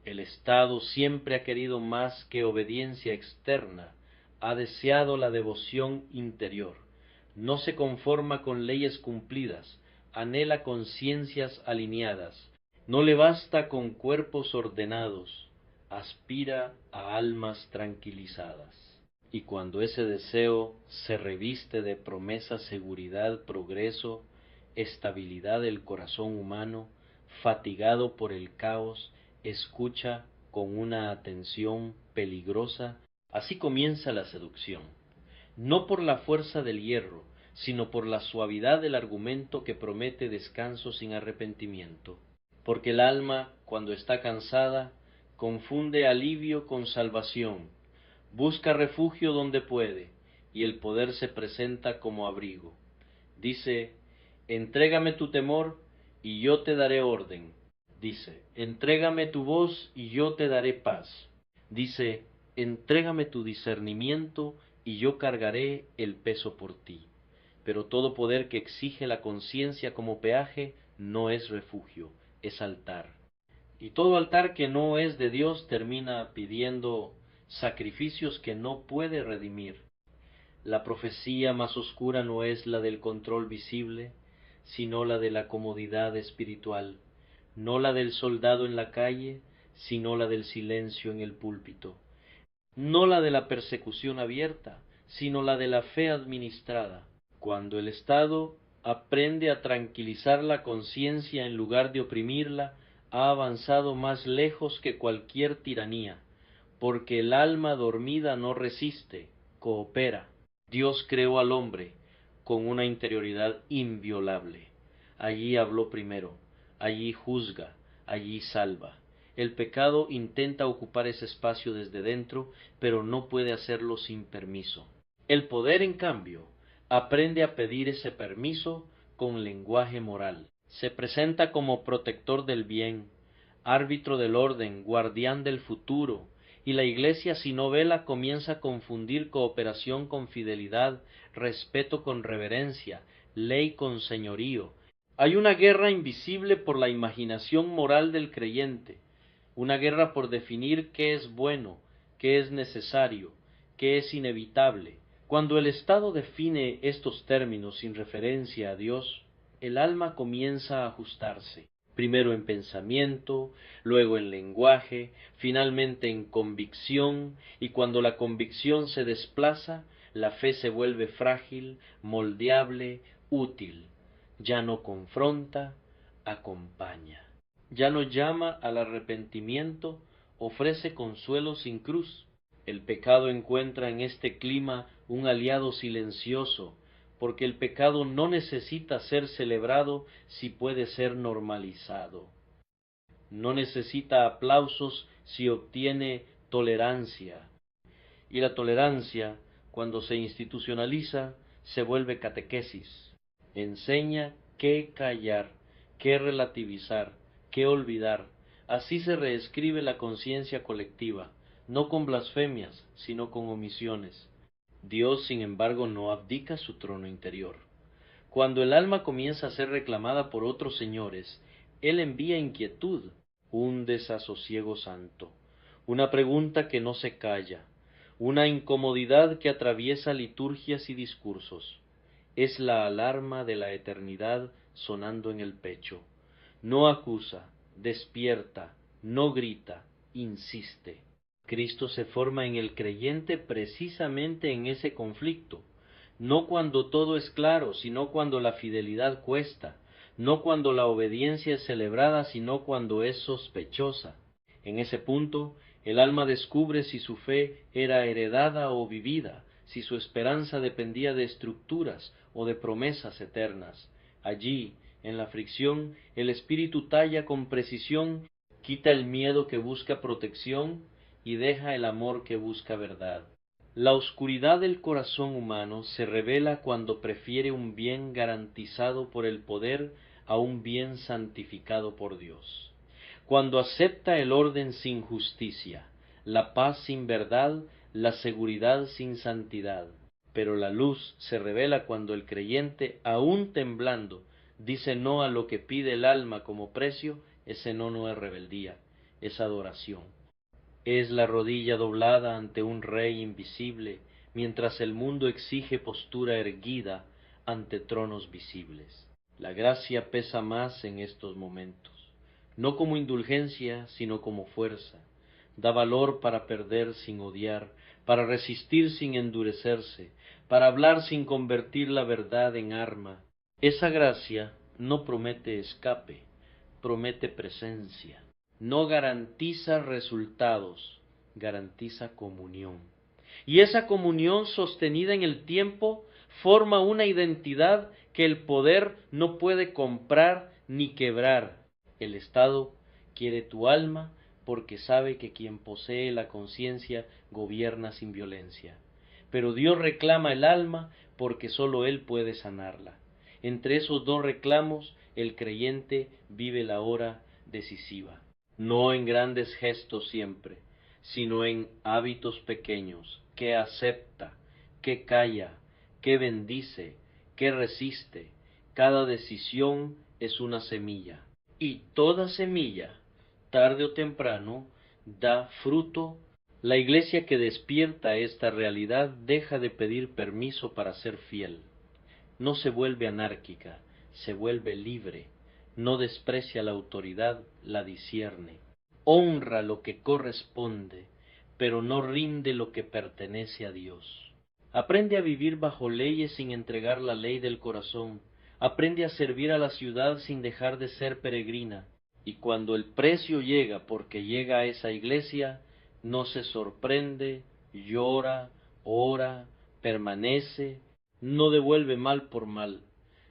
El Estado siempre ha querido más que obediencia externa, ha deseado la devoción interior. No se conforma con leyes cumplidas, anhela conciencias alineadas. No le basta con cuerpos ordenados, aspira a almas tranquilizadas. Y cuando ese deseo se reviste de promesa, seguridad, progreso, estabilidad del corazón humano, fatigado por el caos, escucha con una atención peligrosa. Así comienza la seducción, no por la fuerza del hierro, sino por la suavidad del argumento que promete descanso sin arrepentimiento. Porque el alma, cuando está cansada, confunde alivio con salvación, busca refugio donde puede, y el poder se presenta como abrigo. Dice, entrégame tu temor, y yo te daré orden. Dice, entrégame tu voz, y yo te daré paz. Dice, entrégame tu discernimiento, y yo cargaré el peso por ti. Pero todo poder que exige la conciencia como peaje no es refugio, es altar. Y todo altar que no es de Dios termina pidiendo sacrificios que no puede redimir. La profecía más oscura no es la del control visible, sino la de la comodidad espiritual, no la del soldado en la calle, sino la del silencio en el púlpito, no la de la persecución abierta, sino la de la fe administrada. Cuando el Estado aprende a tranquilizar la conciencia en lugar de oprimirla, ha avanzado más lejos que cualquier tiranía, porque el alma dormida no resiste, coopera. Dios creó al hombre con una interioridad inviolable. Allí habló primero, allí juzga, allí salva. El pecado intenta ocupar ese espacio desde dentro, pero no puede hacerlo sin permiso. El poder, en cambio, aprende a pedir ese permiso con lenguaje moral. Se presenta como protector del bien, árbitro del orden, guardián del futuro, y la Iglesia, si no vela, comienza a confundir cooperación con fidelidad, respeto con reverencia, ley con señorío. Hay una guerra invisible por la imaginación moral del creyente, una guerra por definir qué es bueno, qué es necesario, qué es inevitable. Cuando el Estado define estos términos sin referencia a Dios, el alma comienza a ajustarse, primero en pensamiento, luego en lenguaje, finalmente en convicción, y cuando la convicción se desplaza, la fe se vuelve frágil, moldeable, útil. Ya no confronta, acompaña. Ya no llama al arrepentimiento, ofrece consuelo sin cruz. El pecado encuentra en este clima un aliado silencioso, porque el pecado no necesita ser celebrado si puede ser normalizado. No necesita aplausos si obtiene tolerancia. Y la tolerancia, cuando se institucionaliza, se vuelve catequesis. Enseña qué callar, qué relativizar, qué olvidar. Así se reescribe la conciencia colectiva, no con blasfemias, sino con omisiones. Dios, sin embargo, no abdica su trono interior. Cuando el alma comienza a ser reclamada por otros señores, Él envía inquietud, un desasosiego santo, una pregunta que no se calla, una incomodidad que atraviesa liturgias y discursos. Es la alarma de la eternidad sonando en el pecho. No acusa, despierta, no grita, insiste. Cristo se forma en el creyente precisamente en ese conflicto, no cuando todo es claro, sino cuando la fidelidad cuesta, no cuando la obediencia es celebrada, sino cuando es sospechosa. En ese punto, el alma descubre si su fe era heredada o vivida, si su esperanza dependía de estructuras o de promesas eternas. Allí, en la fricción, el espíritu talla con precisión, quita el miedo que busca protección y deja el amor que busca verdad. La oscuridad del corazón humano se revela cuando prefiere un bien garantizado por el poder a un bien santificado por Dios. Cuando acepta el orden sin justicia, la paz sin verdad, la seguridad sin santidad. Pero la luz se revela cuando el creyente, aún temblando, dice no a lo que pide el alma como precio. Ese no es rebeldía, es adoración. Es la rodilla doblada ante un rey invisible, mientras el mundo exige postura erguida ante tronos visibles. La gracia pesa más en estos momentos, no como indulgencia, sino como fuerza. Da valor para perder sin odiar, para resistir sin endurecerse, para hablar sin convertir la verdad en arma. Esa gracia no promete escape, promete presencia. No garantiza resultados, garantiza comunión. Y esa comunión sostenida en el tiempo forma una identidad que el poder no puede comprar ni quebrar. El Estado quiere tu alma porque sabe que quien posee la conciencia gobierna sin violencia. Pero Dios reclama el alma porque sólo Él puede sanarla. Entre esos dos reclamos, el creyente vive la hora decisiva. No en grandes gestos siempre, sino en hábitos pequeños, que acepta, que calla, que bendice, que resiste. Cada decisión es una semilla, y toda semilla, tarde o temprano, da fruto. La iglesia que despierta esta realidad deja de pedir permiso para ser fiel. No se vuelve anárquica, se vuelve libre. No desprecia la autoridad, la discierne. Honra lo que corresponde, pero no rinde lo que pertenece a Dios. Aprende a vivir bajo leyes sin entregar la ley del corazón. Aprende a servir a la ciudad sin dejar de ser peregrina. Y cuando el precio llega, porque llega a esa iglesia, no se sorprende, llora, ora, permanece, no devuelve mal por mal,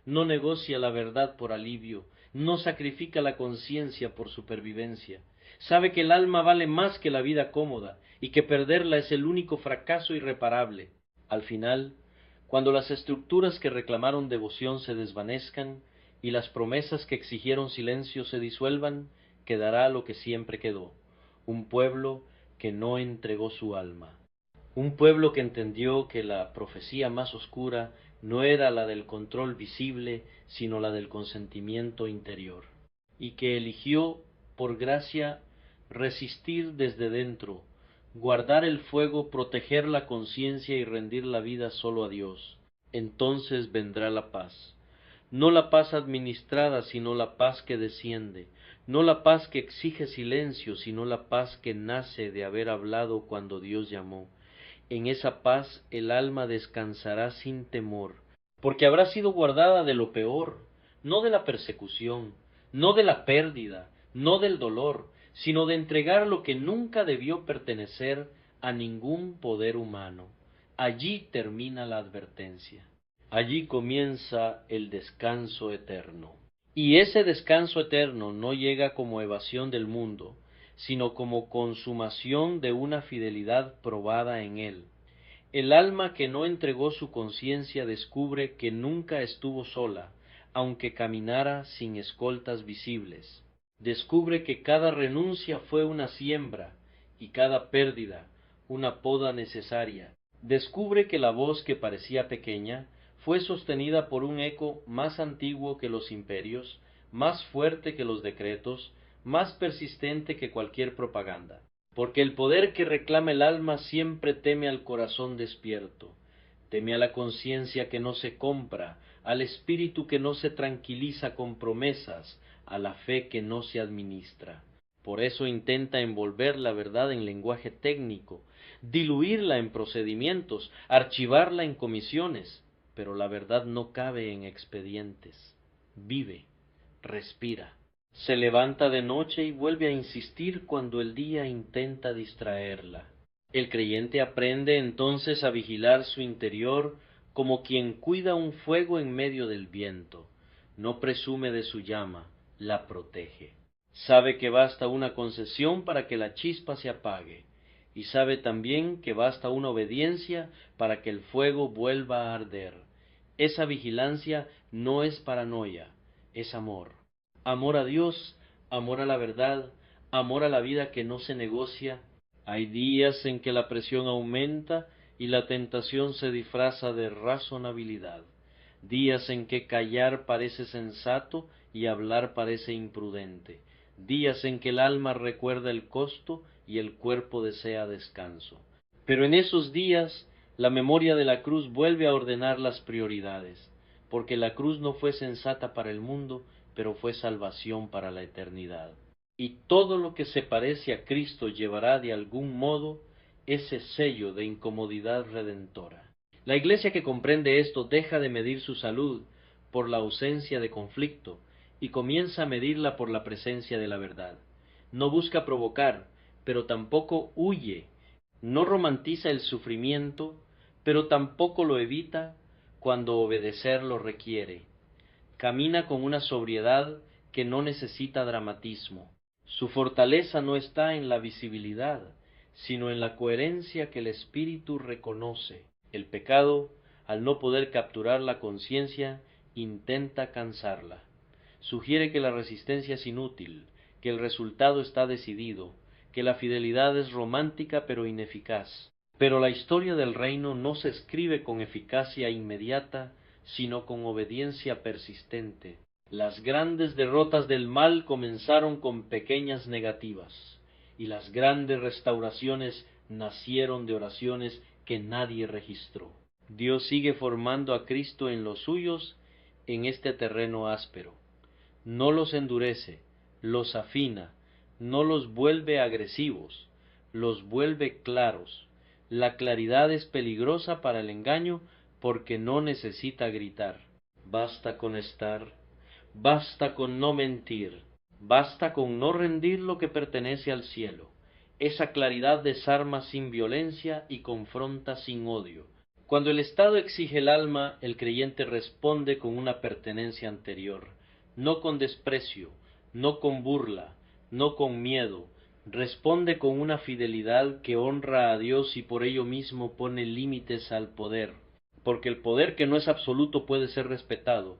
no negocia la verdad por alivio, no sacrifica la conciencia por supervivencia. Sabe que el alma vale más que la vida cómoda y que perderla es el único fracaso irreparable. Al final, cuando las estructuras que reclamaron devoción se desvanezcan y las promesas que exigieron silencio se disuelvan, quedará lo que siempre quedó: un pueblo que no entregó su alma. Un pueblo que entendió que la profecía más oscura no era la del control visible, sino la del consentimiento interior, y que eligió, por gracia, resistir desde dentro, guardar el fuego, proteger la conciencia y rendir la vida solo a Dios. Entonces vendrá la paz. No la paz administrada, sino la paz que desciende, no la paz que exige silencio, sino la paz que nace de haber hablado cuando Dios llamó. En esa paz el alma descansará sin temor, porque habrá sido guardada de lo peor, no de la persecución, no de la pérdida, no del dolor, sino de entregar lo que nunca debió pertenecer a ningún poder humano. Allí termina la advertencia. Allí comienza el descanso eterno. Y ese descanso eterno no llega como evasión del mundo, sino como consumación de una fidelidad probada en él. El alma que no entregó su conciencia descubre que nunca estuvo sola, aunque caminara sin escoltas visibles. Descubre que cada renuncia fue una siembra y cada pérdida una poda necesaria. Descubre que la voz que parecía pequeña fue sostenida por un eco más antiguo que los imperios, más fuerte que los decretos, más persistente que cualquier propaganda. Porque el poder que reclama el alma siempre teme al corazón despierto, teme a la conciencia que no se compra, al espíritu que no se tranquiliza con promesas, a la fe que no se administra. Por eso intenta envolver la verdad en lenguaje técnico, diluirla en procedimientos, archivarla en comisiones, pero la verdad no cabe en expedientes. Vive, respira. Se levanta de noche y vuelve a insistir cuando el día intenta distraerla. El creyente aprende entonces a vigilar su interior como quien cuida un fuego en medio del viento. No presume de su llama, la protege. Sabe que basta una concesión para que la chispa se apague, y sabe también que basta una obediencia para que el fuego vuelva a arder. Esa vigilancia no es paranoia, es amor. Amor a Dios, amor a la verdad, amor a la vida que no se negocia. Hay días en que la presión aumenta y la tentación se disfraza de razonabilidad. Días en que callar parece sensato y hablar parece imprudente. días en que el alma recuerda el costo y el cuerpo desea descanso. Pero en esos días la memoria de la cruz vuelve a ordenar las prioridades, porque la cruz no fue sensata para el mundo, pero fue salvación para la eternidad. Y todo lo que se parece a Cristo llevará de algún modo ese sello de incomodidad redentora. La Iglesia que comprende esto deja de medir su salud por la ausencia de conflicto y comienza a medirla por la presencia de la verdad. No busca provocar, pero tampoco huye. No romantiza el sufrimiento, pero tampoco lo evita cuando obedecer lo requiere. Camina con una sobriedad que no necesita dramatismo. Su fortaleza no está en la visibilidad, sino en la coherencia que el espíritu reconoce. El pecado, al no poder capturar la conciencia, intenta cansarla. Sugiere que la resistencia es inútil, que el resultado está decidido, que la fidelidad es romántica pero ineficaz. Pero la historia del reino no se escribe con eficacia inmediata, sino con obediencia persistente. Las grandes derrotas del mal comenzaron con pequeñas negativas, y las grandes restauraciones nacieron de oraciones que nadie registró. Dios sigue formando a Cristo en los suyos en este terreno áspero. No los endurece, los afina, no los vuelve agresivos, los vuelve claros. La claridad es peligrosa para el engaño porque no necesita gritar. Basta con estar, basta con no mentir, basta con no rendir lo que pertenece al cielo. Esa claridad desarma sin violencia y confronta sin odio. Cuando el Estado exige el alma, el creyente responde con una pertenencia anterior, no con desprecio, no con burla, no con miedo. Responde con una fidelidad que honra a Dios y por ello mismo pone límites al poder, porque el poder que no es absoluto puede ser respetado,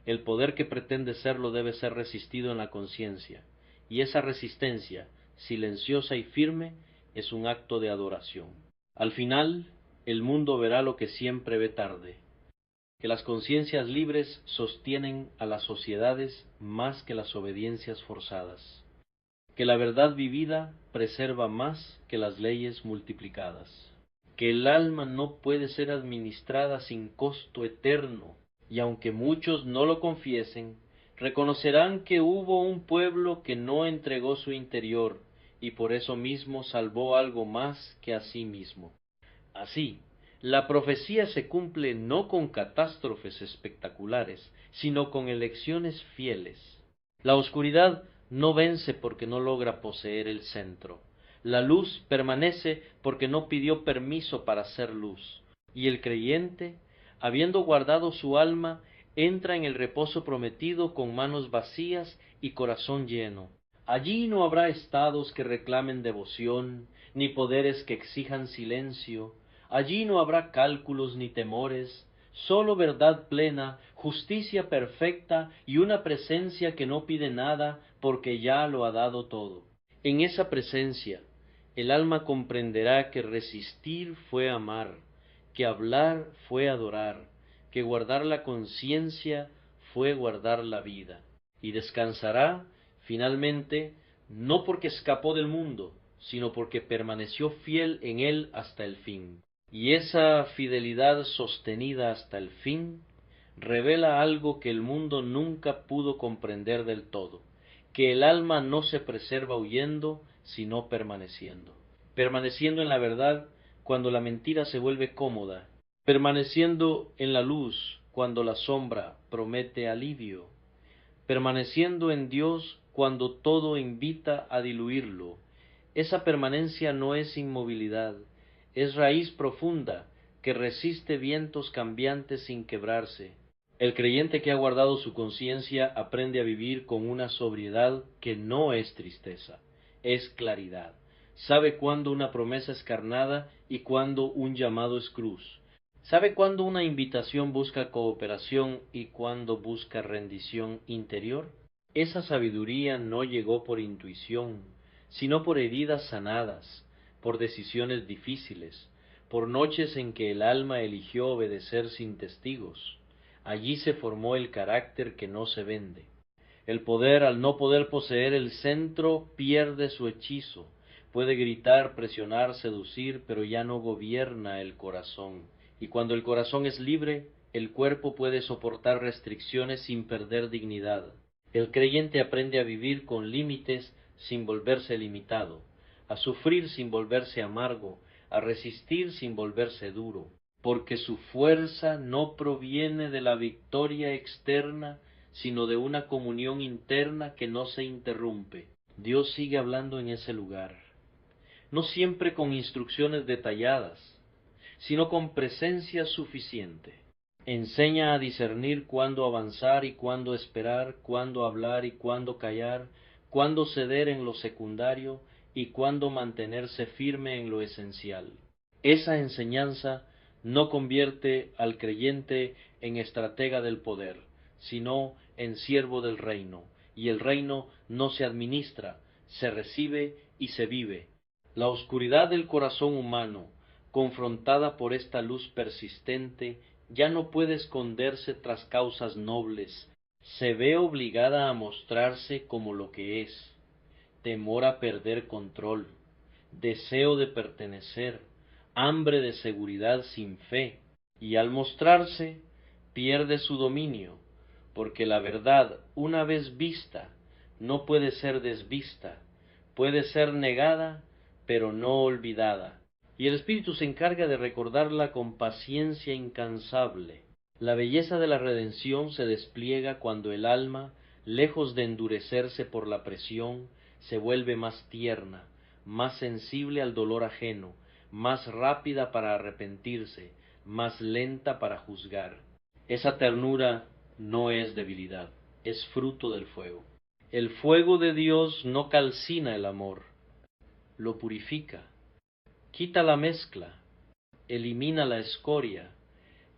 el poder que pretende serlo debe ser resistido en la conciencia, y esa resistencia, silenciosa y firme, es un acto de adoración. Al final, el mundo verá lo que siempre ve tarde, que las conciencias libres sostienen a las sociedades más que las obediencias forzadas, que la verdad vivida preserva más que las leyes multiplicadas, que el alma no puede ser administrada sin costo eterno, y aunque muchos no lo confiesen, reconocerán que hubo un pueblo que no entregó su interior, y por eso mismo salvó algo más que a sí mismo. Así, la profecía se cumple no con catástrofes espectaculares, sino con elecciones fieles. La oscuridad no vence porque no logra poseer el centro. La luz permanece porque no pidió permiso para ser luz. Y el creyente, habiendo guardado su alma, entra en el reposo prometido con manos vacías y corazón lleno. Allí no habrá estados que reclamen devoción, ni poderes que exijan silencio. Allí no habrá cálculos ni temores, sólo verdad plena, justicia perfecta y una presencia que no pide nada porque ya lo ha dado todo. En esa presencia, el alma comprenderá que resistir fue amar, que hablar fue adorar, que guardar la conciencia fue guardar la vida, y descansará, finalmente, no porque escapó del mundo, sino porque permaneció fiel en él hasta el fin. Y esa fidelidad sostenida hasta el fin revela algo que el mundo nunca pudo comprender del todo, que el alma no se preserva huyendo, sino permaneciendo. Permaneciendo en la verdad cuando la mentira se vuelve cómoda, permaneciendo en la luz cuando la sombra promete alivio, permaneciendo en Dios cuando todo invita a diluirlo. Esa permanencia no es inmovilidad, es raíz profunda que resiste vientos cambiantes sin quebrarse. El creyente que ha guardado su conciencia aprende a vivir con una sobriedad que no es tristeza, es claridad. Sabe cuándo una promesa es carnada y cuándo un llamado es cruz. Sabe cuándo una invitación busca cooperación y cuándo busca rendición interior. Esa sabiduría no llegó por intuición, sino por heridas sanadas, por decisiones difíciles, por noches en que el alma eligió obedecer sin testigos. Allí se formó el carácter que no se vende. El poder, al no poder poseer el centro, pierde su hechizo. Puede gritar, presionar, seducir, pero ya no gobierna el corazón. Y cuando el corazón es libre, el cuerpo puede soportar restricciones sin perder dignidad. El creyente aprende a vivir con límites sin volverse limitado, a sufrir sin volverse amargo, a resistir sin volverse duro, porque su fuerza no proviene de la victoria externa, sino de una comunión interna que no se interrumpe. Dios sigue hablando en ese lugar, no siempre con instrucciones detalladas, sino con presencia suficiente. Enseña a discernir cuándo avanzar y cuándo esperar, cuándo hablar y cuándo callar, cuándo ceder en lo secundario y cuándo mantenerse firme en lo esencial. Esa enseñanza no convierte al creyente en estratega del poder, sino en siervo del reino, y el reino no se administra, se recibe y se vive. La oscuridad del corazón humano, confrontada por esta luz persistente, ya no puede esconderse tras causas nobles, se ve obligada a mostrarse como lo que es: temor a perder control, deseo de pertenecer, hambre de seguridad sin fe, y al mostrarse pierde su dominio, porque la verdad, una vez vista, no puede ser desvista, puede ser negada, pero no olvidada. Y el Espíritu se encarga de recordarla con paciencia incansable. La belleza de la redención se despliega cuando el alma, lejos de endurecerse por la presión, se vuelve más tierna, más sensible al dolor ajeno, más rápida para arrepentirse, más lenta para juzgar. Esa ternura no es debilidad, es fruto del fuego. El fuego de Dios no calcina el amor, lo purifica, quita la mezcla, elimina la escoria,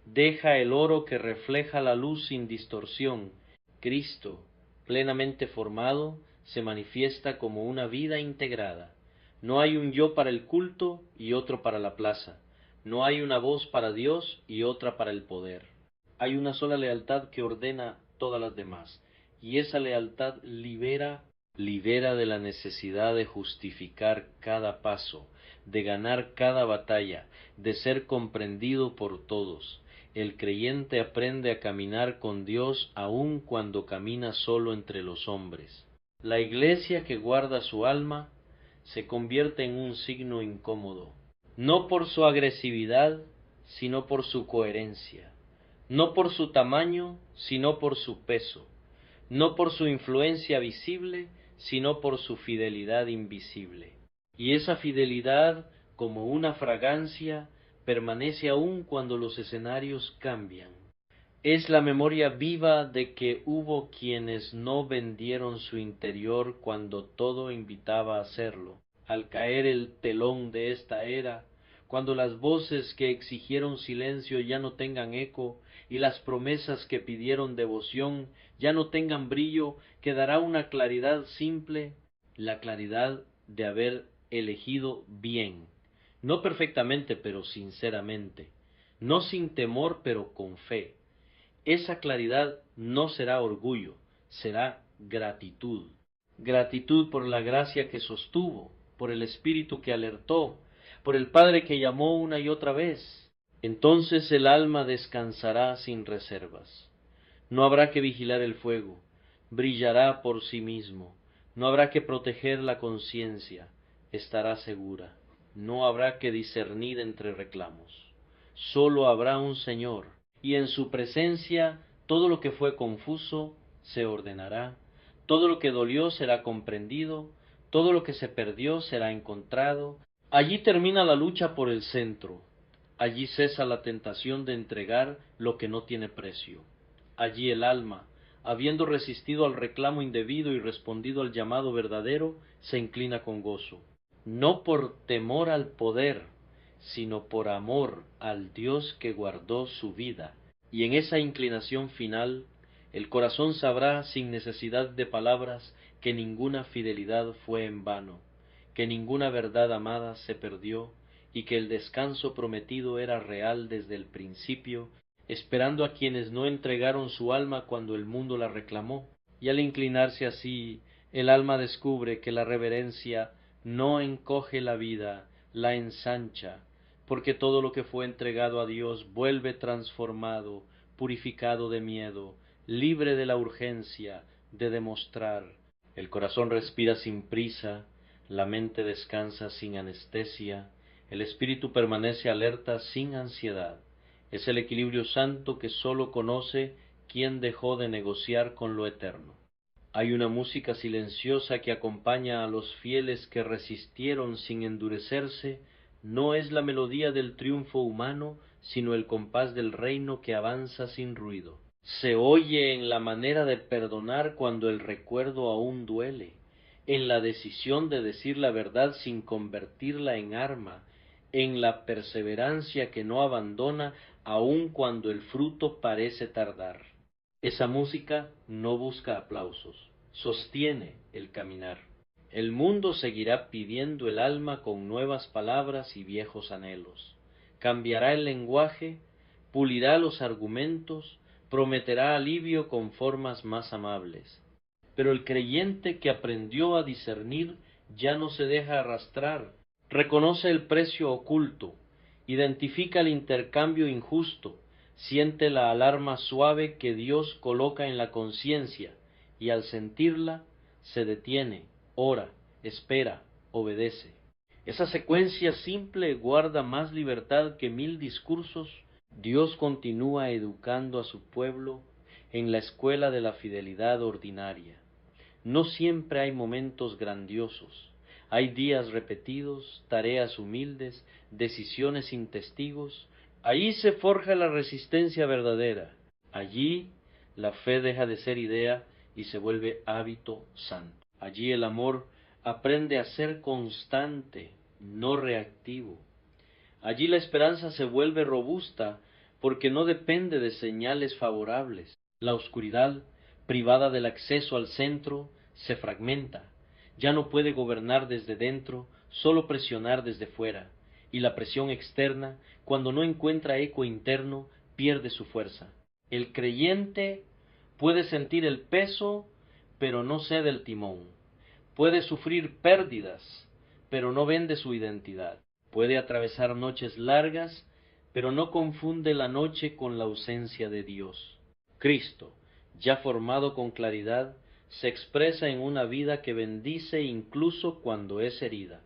deja el oro que refleja la luz sin distorsión. Cristo, plenamente formado, se manifiesta como una vida integrada. No hay un yo para el culto y otro para la plaza. No hay una voz para Dios y otra para el poder. Hay una sola lealtad que ordena todas las demás, y esa lealtad libera de la necesidad de justificar cada paso, de ganar cada batalla, de ser comprendido por todos. El creyente aprende a caminar con Dios aun cuando camina solo entre los hombres. La iglesia que guarda su alma se convierte en un signo incómodo, no por su agresividad, sino por su coherencia, no por su tamaño, sino por su peso, no por su influencia visible, sino por su fidelidad invisible. Y esa fidelidad, como una fragancia, permanece aún cuando los escenarios cambian. Es la memoria viva de que hubo quienes no vendieron su interior cuando todo invitaba a hacerlo. Al caer el telón de esta era, cuando las voces que exigieron silencio ya no tengan eco y las promesas que pidieron devoción ya no tengan brillo, quedará una claridad simple, la claridad de haber elegido bien, no perfectamente pero sinceramente, no sin temor pero con fe. Esa claridad no será orgullo, será gratitud. Gratitud por la gracia que sostuvo, por el Espíritu que alertó, por el Padre que llamó una y otra vez. Entonces el alma descansará sin reservas. No habrá que vigilar el fuego, brillará por sí mismo. No habrá que proteger la conciencia, estará segura. No habrá que discernir entre reclamos. Solo habrá un Señor, y en su presencia todo lo que fue confuso se ordenará, todo lo que dolió será comprendido, todo lo que se perdió será encontrado. Allí termina la lucha por el centro, allí cesa la tentación de entregar lo que no tiene precio. Allí el alma, habiendo resistido al reclamo indebido y respondido al llamado verdadero, se inclina con gozo, no por temor al poder, sino por amor al Dios que guardó su vida. Y en esa inclinación final, el corazón sabrá sin necesidad de palabras que ninguna fidelidad fue en vano, que ninguna verdad amada se perdió, y que el descanso prometido era real desde el principio, esperando a quienes no entregaron su alma cuando el mundo la reclamó. y al inclinarse así, el alma descubre que la reverencia no encoge la vida, la ensancha, porque todo lo que fue entregado a Dios vuelve transformado, purificado de miedo, libre de la urgencia de demostrar. El corazón respira sin prisa, la mente descansa sin anestesia, el espíritu permanece alerta sin ansiedad. Es el equilibrio santo que sólo conoce quien dejó de negociar con lo eterno. Hay una música silenciosa que acompaña a los fieles que resistieron sin endurecerse. No es la melodía del triunfo humano, sino el compás del reino que avanza sin ruido. Se oye en la manera de perdonar cuando el recuerdo aún duele, en la decisión de decir la verdad sin convertirla en arma, en la perseverancia que no abandona aun cuando el fruto parece tardar. Esa música no busca aplausos, sostiene el caminar. El mundo seguirá pidiendo el alma con nuevas palabras y viejos anhelos. Cambiará el lenguaje, pulirá los argumentos, prometerá alivio con formas más amables. Pero el creyente que aprendió a discernir ya no se deja arrastrar, reconoce el precio oculto, identifica el intercambio injusto, siente la alarma suave que Dios coloca en la conciencia, y al sentirla, se detiene, ora, espera, obedece. Esa secuencia simple guarda más libertad que 1000 discursos. Dios continúa educando a su pueblo en la escuela de la fidelidad ordinaria. No siempre hay momentos grandiosos. Hay días repetidos, tareas humildes, decisiones sin testigos. Allí se forja la resistencia verdadera. Allí la fe deja de ser idea y se vuelve hábito santo. Allí el amor aprende a ser constante, no reactivo. Allí la esperanza se vuelve robusta porque no depende de señales favorables. La oscuridad, privada del acceso al centro, se fragmenta. Ya no puede gobernar desde dentro, solo presionar desde fuera. Y la presión externa, cuando no encuentra eco interno, pierde su fuerza. El creyente puede sentir el peso, pero no cede el timón. Puede sufrir pérdidas, pero no vende su identidad. Puede atravesar noches largas, pero no confunde la noche con la ausencia de Dios. Cristo, ya formado con claridad, se expresa en una vida que bendice incluso cuando es herida,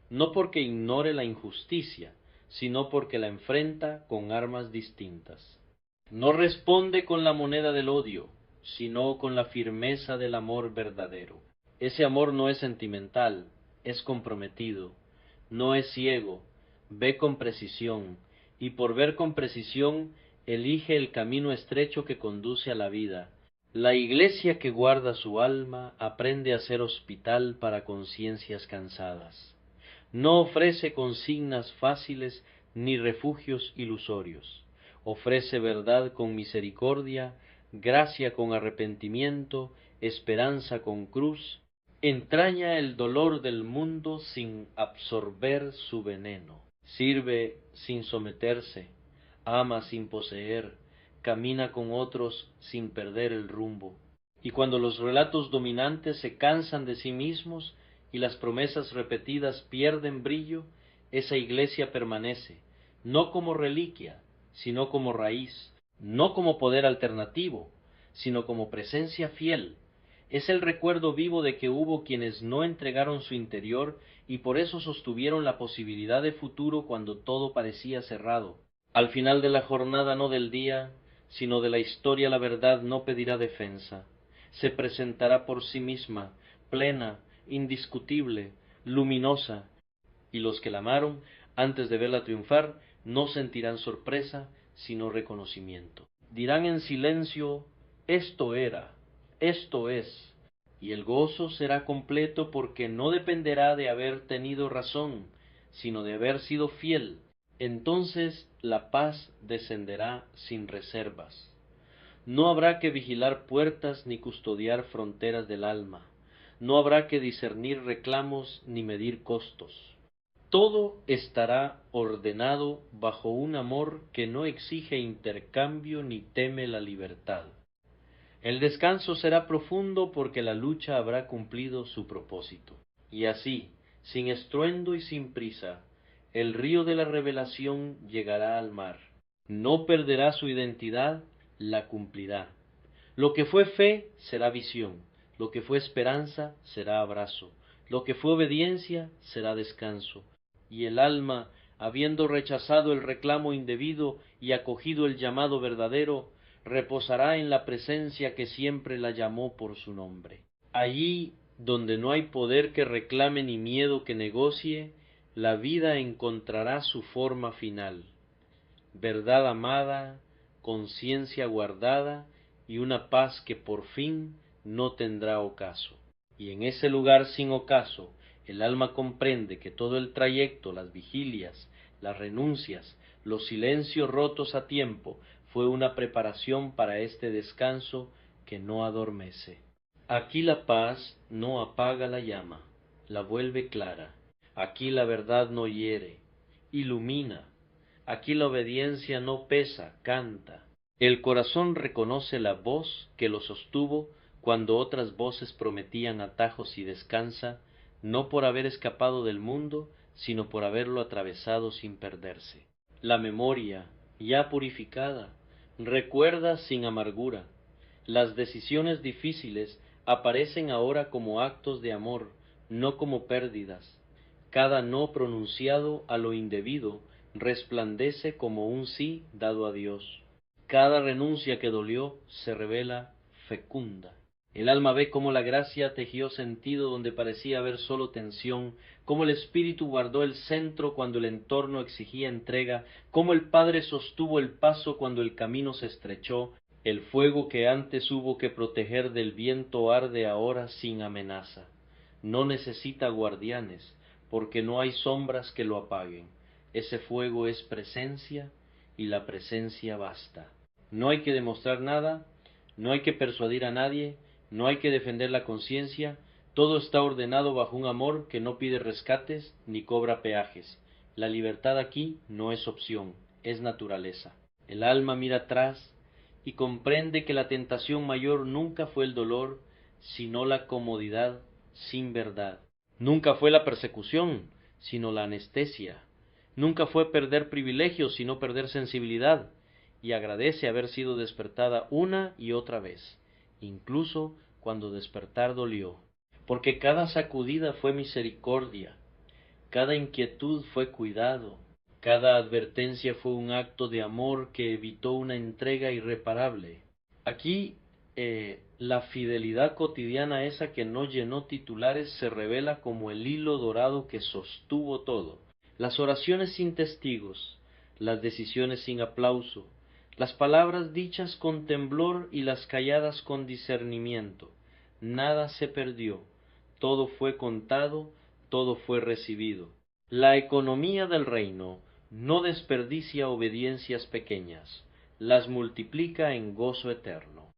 no porque ignore la injusticia, sino porque la enfrenta con armas distintas. No responde con la moneda del odio, sino con la firmeza del amor verdadero. Ese amor no es sentimental, es comprometido, no es ciego, ve con precisión, y por ver con precisión elige el camino estrecho que conduce a la vida. La iglesia que guarda su alma aprende a ser hospital para conciencias cansadas. No ofrece consignas fáciles ni refugios ilusorios. Ofrece verdad con misericordia, gracia con arrepentimiento, esperanza con cruz. Entraña el dolor del mundo sin absorber su veneno. Sirve sin someterse, ama sin poseer, camina con otros sin perder el rumbo. Y cuando los relatos dominantes se cansan de sí mismos y las promesas repetidas pierden brillo, esa iglesia permanece, no como reliquia, sino como raíz, no como poder alternativo, sino como presencia fiel. Es el recuerdo vivo de que hubo quienes no entregaron su interior y por eso sostuvieron la posibilidad de futuro cuando todo parecía cerrado. Al final de la jornada, no del día, sino de la historia, la verdad no pedirá defensa. Se presentará por sí misma, plena, indiscutible, luminosa, y los que la amaron, antes de verla triunfar, no sentirán sorpresa, sino reconocimiento. Dirán en silencio, esto era, esto es, y el gozo será completo porque no dependerá de haber tenido razón, sino de haber sido fiel. Entonces la paz descenderá sin reservas. No habrá que vigilar puertas ni custodiar fronteras del alma. No habrá que discernir reclamos ni medir costos. Todo estará ordenado bajo un amor que no exige intercambio ni teme la libertad. El descanso será profundo porque la lucha habrá cumplido su propósito. Y así, sin estruendo y sin prisa, el río de la revelación llegará al mar. No perderá su identidad, la cumplirá. Lo que fue fe será visión, lo que fue esperanza será abrazo, lo que fue obediencia será descanso. Y el alma, habiendo rechazado el reclamo indebido y acogido el llamado verdadero, reposará en la presencia que siempre la llamó por su nombre. Allí donde no hay poder que reclame ni miedo que negocie, la vida encontrará su forma final. Verdad amada, conciencia guardada y una paz que por fin no tendrá ocaso. Y en ese lugar sin ocaso, el alma comprende que todo el trayecto, las vigilias, las renuncias, los silencios rotos a tiempo, fue una preparación para este descanso que no adormece. Aquí la paz no apaga la llama, la vuelve clara. Aquí la verdad no hiere, ilumina. Aquí la obediencia no pesa, canta. El corazón reconoce la voz que lo sostuvo cuando otras voces prometían atajos y descansa, no por haber escapado del mundo, sino por haberlo atravesado sin perderse. La memoria, ya purificada, recuerda sin amargura. Las decisiones difíciles aparecen ahora como actos de amor, no como pérdidas. Cada no pronunciado a lo indebido resplandece como un sí dado a Dios. Cada renuncia que dolió se revela fecunda. El alma ve cómo la gracia tejió sentido donde parecía haber solo tensión, cómo el espíritu guardó el centro cuando el entorno exigía entrega, cómo el Padre sostuvo el paso cuando el camino se estrechó. El fuego que antes hubo que proteger del viento arde ahora sin amenaza. No necesita guardianes, porque no hay sombras que lo apaguen. Ese fuego es presencia y la presencia basta. No hay que demostrar nada, no hay que persuadir a nadie, no hay que defender la conciencia, todo está ordenado bajo un amor que no pide rescates ni cobra peajes. La libertad aquí no es opción, es naturaleza. El alma mira atrás y comprende que la tentación mayor nunca fue el dolor, sino la comodidad sin verdad. Nunca fue la persecución, sino la anestesia. Nunca fue perder privilegios, sino perder sensibilidad, y agradece haber sido despertada una y otra vez, incluso cuando despertar dolió, porque cada sacudida fue misericordia, cada inquietud fue cuidado, cada advertencia fue un acto de amor que evitó una entrega irreparable. Aquí la fidelidad cotidiana esa que no llenó titulares se revela como el hilo dorado que sostuvo todo. Las oraciones sin testigos, las decisiones sin aplauso, las palabras dichas con temblor y las calladas con discernimiento. Nada se perdió, todo fue contado, todo fue recibido. La economía del reino no desperdicia obediencias pequeñas, las multiplica en gozo eterno.